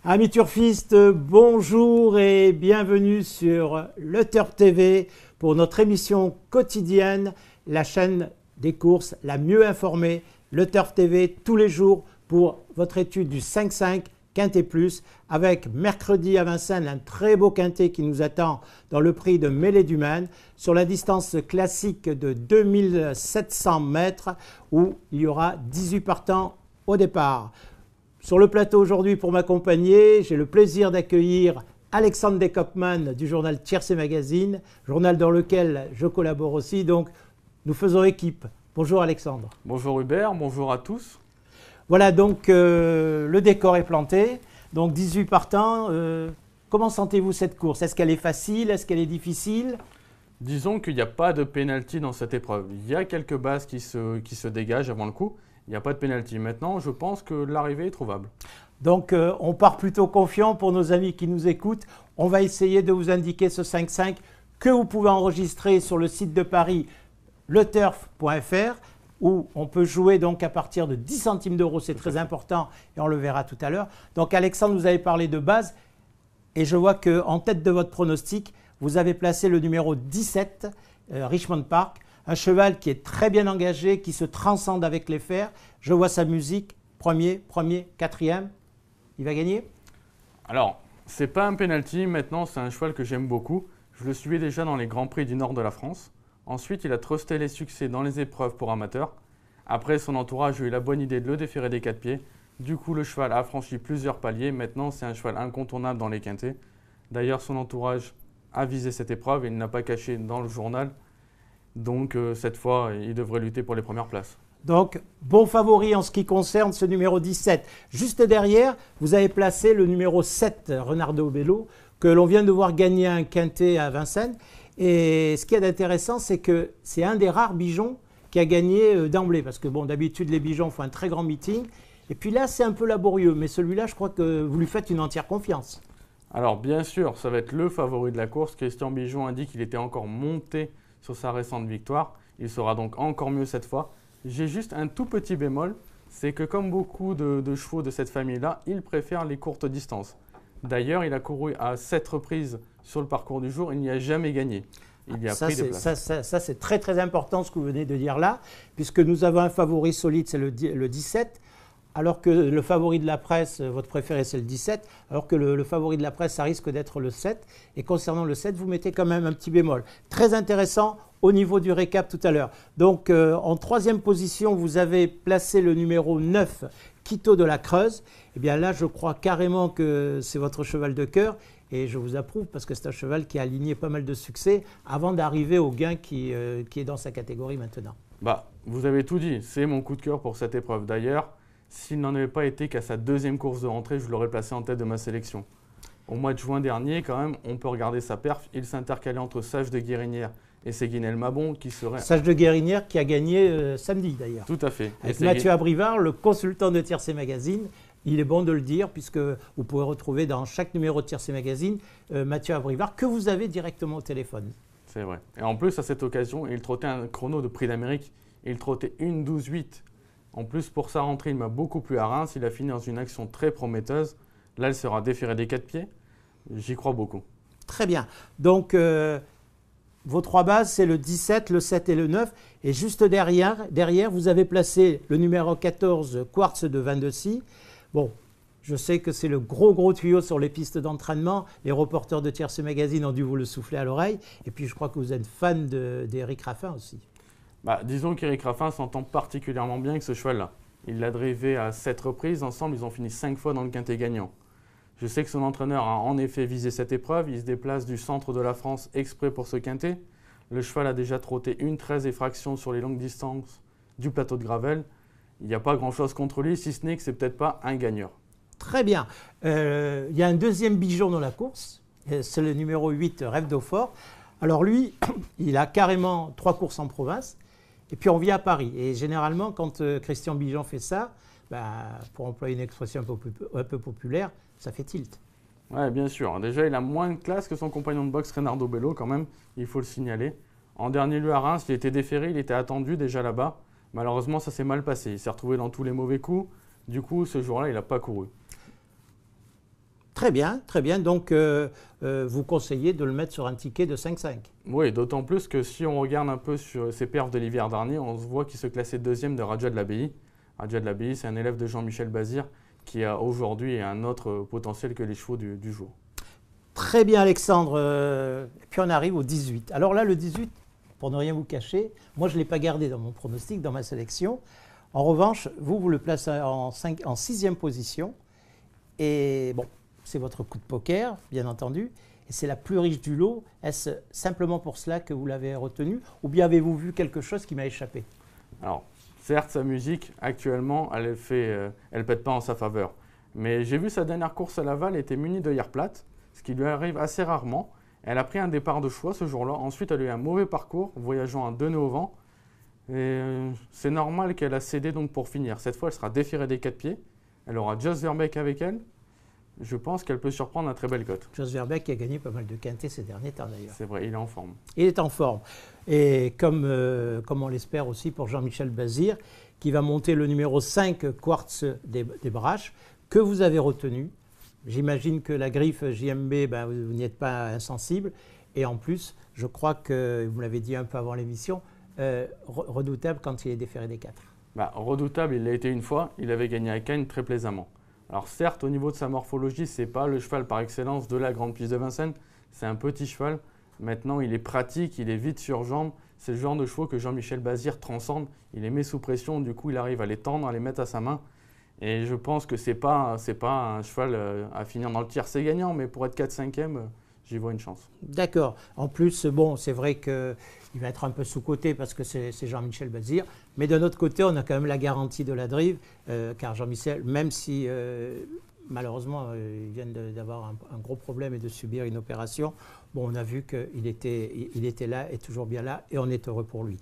Amis turfistes, bonjour et bienvenue sur Le Turf TV pour notre émission quotidienne, la chaîne des courses la mieux informée. Le Turf TV tous les jours pour votre étude du 5-5 Quintet Plus avec mercredi à Vincennes un très beau quintet qui nous attend dans le prix de Mêlée du Maine sur la distance classique de 2700 mètres où il y aura 18 partants au départ. Sur le plateau aujourd'hui pour m'accompagner, j'ai le plaisir d'accueillir Alexandre Dekopman du journal Tiercé Magazine, journal dans lequel je collabore aussi, donc nous faisons équipe. Bonjour Alexandre. Bonjour Hubert, bonjour à tous. Voilà donc le décor est planté, donc 18 partants. Comment sentez-vous cette course? Est-ce qu'elle est facile? Est-ce qu'elle est difficile? Disons qu'il n'y a pas de pénalty dans cette épreuve. Il y a quelques bases qui se dégagent avant le coup. Il n'y a pas de pénalty. Maintenant, je pense que l'arrivée est trouvable. Donc, on part plutôt confiant pour nos amis qui nous écoutent. On va essayer de vous indiquer ce 5-5 que vous pouvez enregistrer sur le site de Paris, leturf.fr, où on peut jouer donc à partir de 10 centimes d'euros. C'est très important et on le verra tout à l'heure. Donc, Alexandre, vous avez parlé de base et je vois qu'en tête de votre pronostic, vous avez placé le numéro 17, Richmond Park. Un cheval qui est très bien engagé, qui se transcende avec les fers. Je vois sa musique, premier, quatrième. Il va gagner? Alors, c'est pas un penalty. Maintenant, c'est un cheval que j'aime beaucoup. Je le suivais déjà dans les Grands Prix du Nord de la France. Ensuite, il a trusté les succès dans les épreuves pour amateurs. Après, son entourage a eu la bonne idée de le déférer des 4 pieds. Du coup, le cheval a franchi plusieurs paliers. Maintenant, c'est un cheval incontournable dans les quintets. D'ailleurs, son entourage a visé cette épreuve et il n'a pas caché dans le journal. Donc cette fois, il devrait lutter pour les premières places. Donc, bon favori en ce qui concerne ce numéro 17. Juste derrière, vous avez placé le numéro 7, Renardo Bello, que l'on vient de voir gagner un quintet à Vincennes. Et ce qui est intéressant, c'est que c'est un des rares bijoux qui a gagné d'emblée. Parce que bon, d'habitude, les bijoux font un très grand meeting. Et puis là, c'est un peu laborieux. Mais celui-là, je crois que vous lui faites une entière confiance. Alors bien sûr, ça va être le favori de la course. Christian Bijon indique qu'il était encore monté sur sa récente victoire. Il sera donc encore mieux cette fois. J'ai juste un tout petit bémol, c'est que comme beaucoup de chevaux de cette famille-là, il préfère les courtes distances. D'ailleurs, il a couru à 7 reprises sur le parcours du jour, il n'y a jamais gagné. Il y a pris des places. Ça, c'est très très important ce que vous venez de dire là, puisque nous avons un favori solide, c'est le 17, alors que le favori de la presse, votre préféré, c'est le 17, alors que le favori de la presse, ça risque d'être le 7. Et concernant le 7, vous mettez quand même un petit bémol. Très intéressant au niveau du récap tout à l'heure. Donc, en troisième position, vous avez placé le numéro 9, Quito de la Creuse. Eh bien là, je crois carrément que c'est votre cheval de cœur. Et je vous approuve parce que c'est un cheval qui a aligné pas mal de succès avant d'arriver au gain qui est dans sa catégorie maintenant. Vous avez tout dit. C'est mon coup de cœur pour cette épreuve. D'ailleurs, s'il n'en avait pas été qu'à sa deuxième course de rentrée, je l'aurais placé en tête de ma sélection. Au mois de juin dernier, quand même, on peut regarder sa perf. Il s'intercalait entre Sage de Guérinière et Séguinel Mabon qui serait… Sage de Guérinière qui a gagné samedi d'ailleurs. Tout à fait. Avec Mathieu Abrivard, le consultant de Tiercé Magazine. Il est bon de le dire puisque vous pouvez retrouver dans chaque numéro de Tiercé Magazine Mathieu Abrivard que vous avez directement au téléphone. C'est vrai. Et en plus, à cette occasion, il trottait un chrono de Prix d'Amérique. Il trottait 1:12:8. En plus, pour sa rentrée, il m'a beaucoup plu à Reims. Il a fini dans une action très prometteuse. Là, il sera déféré des 4 pieds. J'y crois beaucoup. Très bien. Donc, vos 3 bases, c'est le 17, le 7 et le 9. Et juste derrière vous avez placé le numéro 14, Quartz de Vendessy. Bon, je sais que c'est le gros tuyau sur les pistes d'entraînement. Les reporters de Tiercé Magazine ont dû vous le souffler à l'oreille. Et puis, je crois que vous êtes fan d'Éric Raffin aussi. Disons qu'Éric Raffin s'entend particulièrement bien avec ce cheval-là. Il l'a drivé à 7 reprises. Ensemble, ils ont fini 5 fois dans le quintet gagnant. Je sais que son entraîneur a en effet visé cette épreuve. Il se déplace du centre de la France exprès pour ce quintet. Le cheval a déjà trotté 1:13 et fraction sur les longues distances du plateau de Gravel. Il n'y a pas grand-chose contre lui, si ce n'est que c'est peut-être pas un gagneur. Très bien. Il y a un deuxième bijon dans la course. C'est le numéro 8, Rêve d'Eau-Fort. Alors lui, il a carrément 3 courses en province. Et puis on vit à Paris. Et généralement, quand Christian Bijon fait ça, pour employer une expression un peu populaire, ça fait tilt. Oui, bien sûr. Déjà, il a moins de classe que son compagnon de boxe, Renardo Bello, quand même. Il faut le signaler. En dernier lieu à Reims, il était déféré, il était attendu déjà là-bas. Malheureusement, ça s'est mal passé. Il s'est retrouvé dans tous les mauvais coups. Du coup, ce jour-là, il n'a pas couru. Très bien, très bien. Donc, vous conseillez de le mettre sur un ticket de 5,5. Oui, d'autant plus que si on regarde un peu sur ses perfs de l'hiver dernier, on se voit qu'il se classait deuxième de Raja de l'Abbaye. Raja de l'Abbaye, c'est un élève de Jean-Michel Bazir qui a aujourd'hui un autre potentiel que les chevaux du jour. Très bien, Alexandre. Et puis on arrive au 18. Alors là, le 18, pour ne rien vous cacher, moi je ne l'ai pas gardé dans mon pronostic, dans ma sélection. En revanche, vous le placez en 6e position. Et bon, c'est votre coup de poker, bien entendu. Et c'est la plus riche du lot. Est-ce simplement pour cela que vous l'avez retenu? Ou bien avez-vous vu quelque chose qui m'a échappé? Alors, certes, sa musique, actuellement, elle pète pas en sa faveur. Mais j'ai vu sa dernière course à Laval, elle était munie d'œillères plates, ce qui lui arrive assez rarement. Elle a pris un départ de choix ce jour-là. Ensuite, elle a eu un mauvais parcours, voyageant à 2 nœuds au vent. Et c'est normal qu'elle a cédé donc pour finir. Cette fois, elle sera déférée des 4 pieds. Elle aura Jos Verbeek avec elle. Je pense qu'elle peut surprendre à très belle cote. Jos Verbeek qui a gagné pas mal de quintés ces derniers temps d'ailleurs. C'est vrai, il est en forme. Il est en forme. Et comme on l'espère aussi pour Jean-Michel Bazir, qui va monter le numéro 5 Quartz des Braches, que vous avez retenu. J'imagine que la griffe JMB, vous n'y êtes pas insensible. Et en plus, je crois que, vous me l'avez dit un peu avant l'émission, redoutable quand il est déféré des 4. Redoutable, il l'a été une fois. Il avait gagné à Cannes très plaisamment. Alors certes, au niveau de sa morphologie, ce n'est pas le cheval par excellence de la grande piste de Vincennes. C'est un petit cheval. Maintenant, il est pratique, il est vite sur jambes. C'est le genre de chevaux que Jean-Michel Bazir transcende. Il les met sous pression, du coup, il arrive à les tendre, à les mettre à sa main. Et je pense que ce n'est pas un cheval à finir dans le tiercé gagnant, mais pour être 4-5e, j'y vois une chance. D'accord. En plus, bon, c'est vrai qu'il va être un peu sous-coté parce que c'est Jean-Michel Bazir. Mais d'un autre côté, on a quand même la garantie de la drive, car Jean-Michel, même si malheureusement il vient d'avoir un gros problème et de subir une opération, bon, on a vu qu'il était là et toujours bien là, et on est heureux pour lui.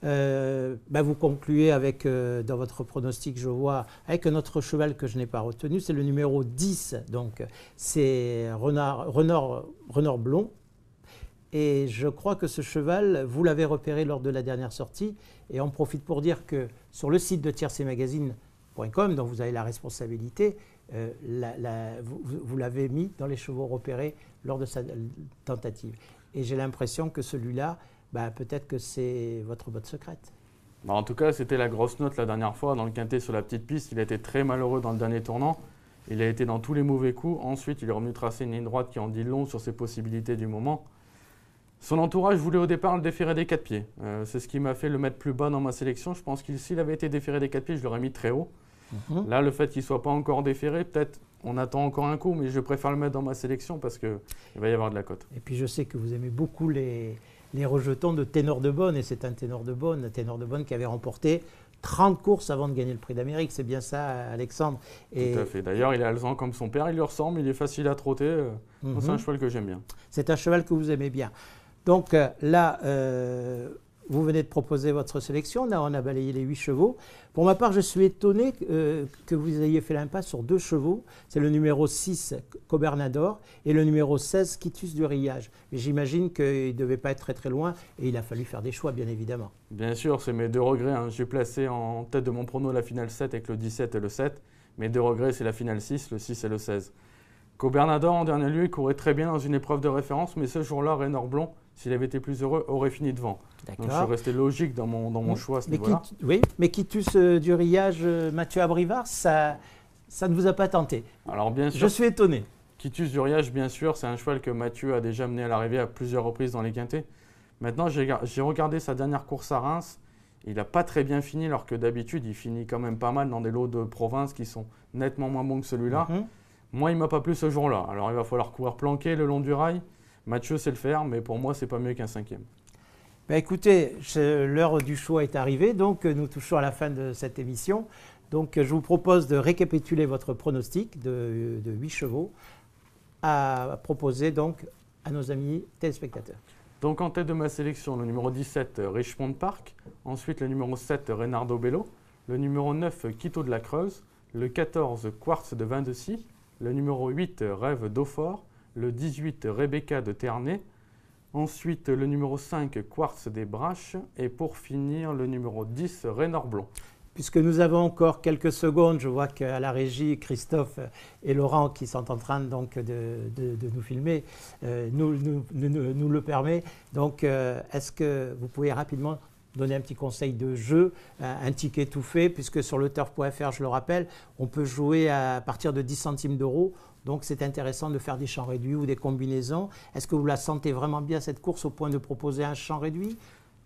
Vous concluez avec, dans votre pronostic, je vois, avec notre cheval que je n'ai pas retenu, c'est le numéro 10, donc c'est Renard Blond. Et je crois que ce cheval, vous l'avez repéré lors de la dernière sortie, et on profite pour dire que sur le site de tiercemagazine.com, dont vous avez la responsabilité, vous l'avez mis dans les chevaux repérés lors de sa tentative. Et j'ai l'impression que celui-là, peut-être que c'est votre botte secrète. En tout cas, c'était la grosse note la dernière fois dans le quintet sur la petite piste. Il a été très malheureux dans le dernier tournant. Il a été dans tous les mauvais coups. Ensuite, il est revenu tracer une ligne droite qui en dit long sur ses possibilités du moment. Son entourage voulait au départ le déférer des 4 pieds. C'est ce qui m'a fait le mettre plus bas dans ma sélection. Je pense qu'il s'il avait été déféré des 4 pieds, je l'aurais mis très haut. Là, le fait qu'il ne soit pas encore déféré, peut-être on attend encore un coup, mais je préfère le mettre dans ma sélection parce qu'il va y avoir de la cote. Et puis je sais que vous aimez beaucoup les rejetons de Ténor de Beaune, et c'est un Ténor de Beaune qui avait remporté 30 courses avant de gagner le prix d'Amérique. C'est bien ça, Alexandre? Et tout à fait. D'ailleurs, il est alezan comme son père, il lui ressemble, il est facile à trotter. C'est un cheval que j'aime bien. C'est un cheval que vous aimez bien. Donc là, vous venez de proposer votre sélection. Là, on a balayé les 8 chevaux. Pour ma part, je suis étonné que vous ayez fait l'impasse sur 2 chevaux. C'est le numéro 6, Cobernador, et le numéro 16, Quitus du Rillage. Mais j'imagine qu'il ne devait pas être très très loin, et il a fallu faire des choix, bien évidemment. Bien sûr, c'est mes 2 regrets. J'ai placé en tête de mon prono la finale 7 avec le 17 et le 7. Mes 2 regrets, c'est la finale 6, le 6 et le 16. Cobernador, en dernier lieu, il courait très bien dans une épreuve de référence, mais ce jour-là, Renard Blond, s'il avait été plus heureux, aurait fini devant. Donc je suis resté logique dans mon choix à ce niveau-là. Oui, mais Quitus du Rillage, Mathieu Abrivard, ça ne vous a pas tenté? Alors bien sûr. Je suis étonné. Quitus du Rillage, bien sûr, c'est un cheval que Mathieu a déjà mené à l'arrivée à plusieurs reprises dans les quintets. Maintenant, j'ai regardé sa dernière course à Reims. Il n'a pas très bien fini, alors que d'habitude, il finit quand même pas mal dans des lots de province qui sont nettement moins bons que celui-là. Moi, il ne m'a pas plu ce jour-là. Alors, il va falloir courir planqué le long du rail. Mathieu sait le faire, mais pour moi, ce n'est pas mieux qu'un 5e. Écoutez, l'heure du choix est arrivée, donc nous touchons à la fin de cette émission. Donc, je vous propose de récapituler votre pronostic de 8 chevaux à proposer donc à nos amis téléspectateurs. Donc, en tête de ma sélection, le numéro 17, Richmond Park. Ensuite, le numéro 7, Reynardo Bello. Le numéro 9, Quito de la Creuse. Le 14, Quartz de Vindecy. Le numéro 8, Rêve d'Eaufort. Le 18, Rebecca de Ternay. Ensuite, le numéro 5, Quartz des Braches. Et pour finir, le numéro 10, Renard Blond. puisque nous avons encore quelques secondes, je vois qu'à la régie, Christophe et Laurent, qui sont en train donc de nous filmer, nous le permet. Donc, est-ce que vous pouvez rapidement donner un petit conseil de jeu, un ticket tout fait, puisque sur le turf.fr, je le rappelle, on peut jouer à partir de 10 centimes d'euros. Donc, c'est intéressant de faire des champs réduits ou des combinaisons. Est-ce que vous la sentez vraiment bien, cette course, au point de proposer un champ réduit?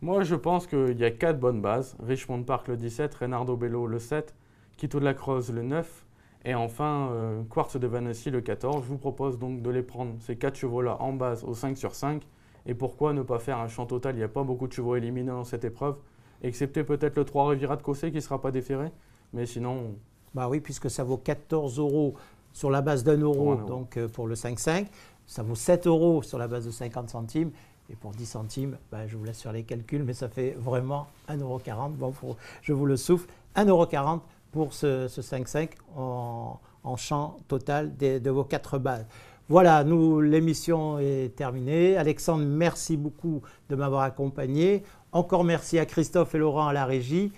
Moi, je pense qu'il y a 4 bonnes bases. Richmond Park le 17, Reynardo Bello le 7, Quito de la Croze le 9 et enfin Quartz de Vanessy le 14. Je vous propose donc de les prendre, ces 4 chevaux-là, en base au 5 sur 5. Et pourquoi ne pas faire un champ total? Il n'y a pas beaucoup de chevaux éliminés dans cette épreuve, excepté peut-être le 3 Riviera de Cossé qui ne sera pas déféré. Mais sinon… Bah oui, puisque ça vaut 14 euros sur la base d'1 euro, donc pour le 5-5. Ça vaut 7 euros sur la base de 50 centimes. Et pour 10 centimes, bah, je vous laisse faire les calculs, mais ça fait vraiment 1,40 €. Bon, je vous le souffle, 1,40 € pour ce 5-5 en champ total de vos 4 bases. Voilà, l'émission est terminée. Alexandre, merci beaucoup de m'avoir accompagné. Encore merci à Christophe et Laurent à la régie.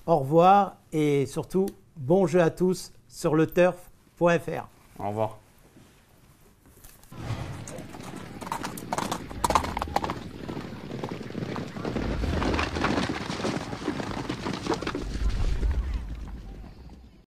Au revoir et surtout, bon jeu à tous sur le turf.fr. Au revoir.